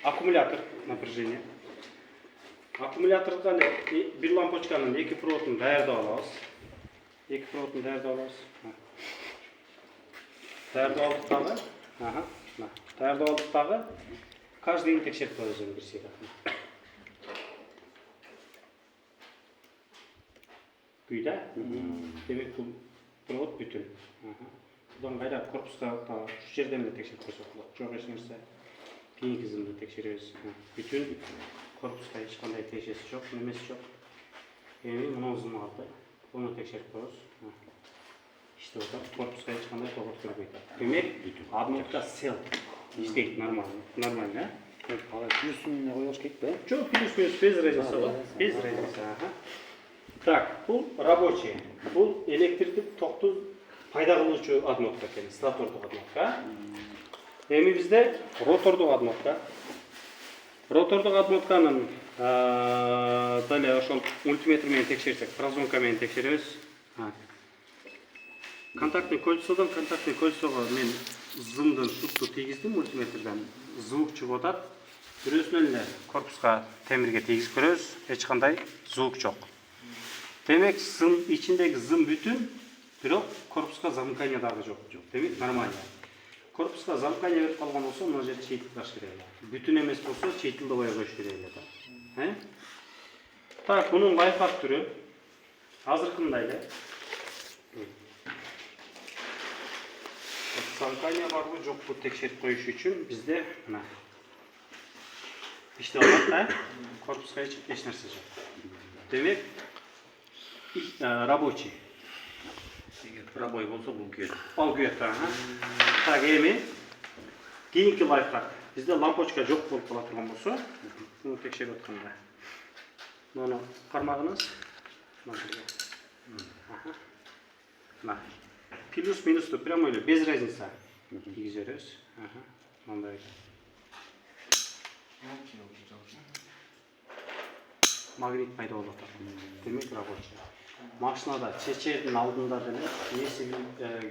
аккумулятор напряжение. Аккумулятордан bir лампочканын эки проводун даярдап алабыз. Эки проводун даярдап алабыз. Даярдап алдык дагы. Даярдап алдык дагы. Каждыйын текшерип коебуз эми бир сейт. Күйдө. Демек бул провод бүтүн. Будан кайра корпуска ушу жерден эле текшерип койсок болот. Жок эч нерсе. Кийинки зымды текшеребиз. Бүтүн корпуска эч кандай тиешеси жок, немеси жок. Эми мына зым алды. Буну текшерип коебуз. İşte orada korpuska эч кандай тогот көрбөйт. Демек, аднокта сел иштейт нормально. Нормально, Ага, плюсун коюш керек бе? Жок, плюс без разницы бар. Без разницы, Так, бул рабочий. Бул электрдик токту пайда кылуучу аднокта экен, статордук аднокта. Эми бизде ротордук аднокта. Ротордук аднотканын далее ошол мультиметр менен текшерсек, прозвонка менен текшеребиз. Контактный кольцодон контактный кольцого мен зымдын шутту тийгиздим мультиметрден. Звук чыгып атат. Бирөөсүнөн эле корпуска темирге тийгизип көрөбүз. Эч кандай звук жок. Демек, зым ичиндеги зым бүтүн, бирок корпуска замкание дагы жок. Демек, нормально. Корпуска замкание берип калган болсо, мына жерде чейтил таш керек. Бүтүн эмес болсо, чейтилди кое коюш керек. Так, бунун лайфхак түрү азыркындай эле. Замкание барбы жокпу текшерип коюш үчүн бизде мына иштеп атат, корпуска эч нерсе жок. Демек, рабочий. Пробой болсо бул күйөт. Ал күйөт, Так, эми кийинки лайфхак. Бизде лампочка жок болуп кала турган болсо, муну текшерип атканда. Муну кармагыңыз. Мына. Плюс минусту прямо эле без разница. Тийгизебиз. Мындай. Магнит пайда болуп атат. Демек, рабочий. Машинада чечердин алдында деле эси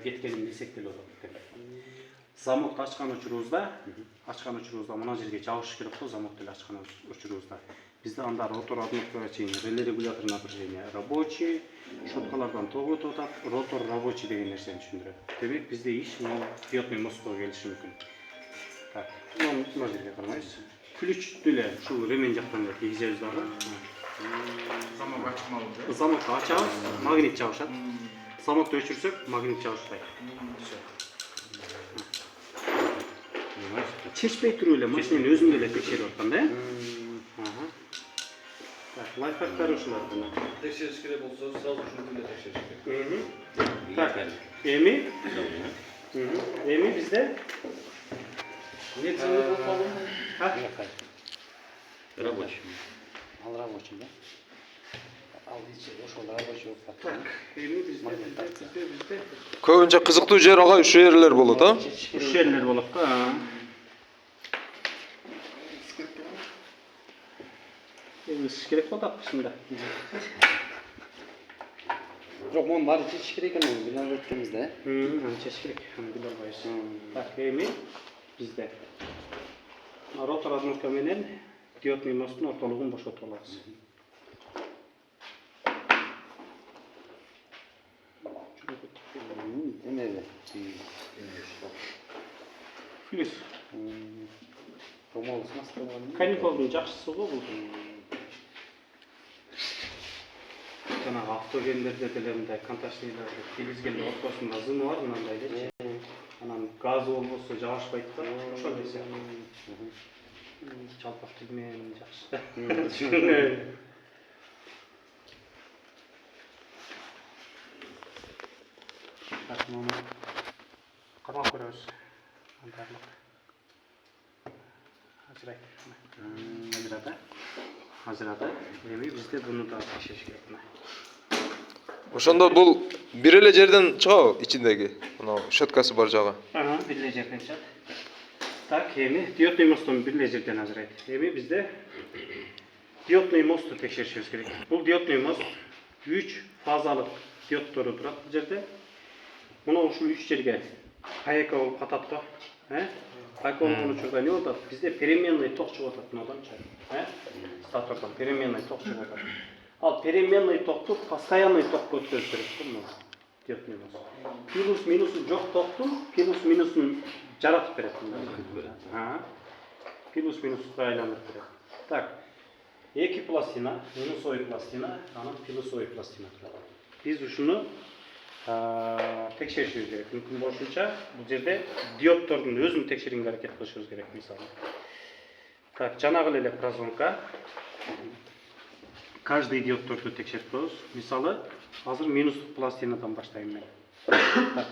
кеткенин билсек деле болот. Замокты ачкан учурубузда, мына жерге жабыш керек го, замокты эле ачкан учурубузда. Бизде анда ротор аднокта чейин реле регулятор напряжения рабочий, шоткалардан ток өтүп атат, ротор рабочий деген нерсени түшүндүрөт. Демек, бизде иш диодный мостко келиши мүмкүн. Так, мына жерге карайбыз. Ключ деле ушул ремен жактан эле тийгизебиз дагы. Замок ачмалуу. Замокты ачабыз, магнит жабышат. Замокты өчүрсөк, магнит жабышпайт. Чечпей туруп эле машинени өзүм эле текшерип аткан да. Так, лайфхактар ушулар. Текшериш керек болсо, сразу ушул күндө текшериш керек. Так, эми бизде Не цены болуп калды? Рабочий. Ал рабочий, да? Ал ичи ошол рабочий болуп калды. Так, эми бизде Көбүнчө кызыктуу жер ага ушу жерлер болот, а? Ушу жерлер болот да. Эс керек болот акчында. Жок, мунун баары чечиш керек экен, биле өттүмүз да. Аны чечиш керек, аны биле албайбыз. Так, эми бизде ротор аднокта менен диодный мосттун ортолугун бошотуп алабыз. Эмеби? Плюс. Промоус настроен. Каникулдун жакшысы го бул. Жанагы автогендерде деле мындай контактныйларды киргизгенде ортосунда зымы бар, мындай элечи. Анан газы болбосо жабышпайт да, ошол нерсе. Жалпак тигмен жакшы. Так, муну кармап көрөбүз. Ажырады. Эми бизде буну да текшериш керек. Ошондо бул бир эле жерден чыгабы ичиндеги? Мына щеткасы бар жагы. Бир эле жерден чыгат. Так, эми диодный мосттон бир эле жерден ажырайт. Эми бизде диодный мосту текшеришибиз керек. Бул диодный мост 3 фазалык диодтору турат бул жерде. Мына ушул 3 жерге АЭК болуп катат го. Айкон учурда не атат? Бизде переменный ток чыгып атат мынdanчы. Статордан переменный ток чыгып атат. Ал переменный токту постоянный токко өткөрүш керек да. Диод минус. Плюс минусу жок токту плюс минусун жаратып берет. Плюс минусқа айландырып берет. Так. Эки пластина, минусовый пластина, анан плюсовый пластина турат. Биз ушуну текшеришибиз керек. Мүмкүн болушунча бул жерде диоддордун өзүн текшергенге аракет кылышыбыз керек мисалы. Так, жанагы эле прозвонка. Каждый диоддорду текшерип коебуз. Мисалы, азыр минустук пластинадан баштайм мен. Так,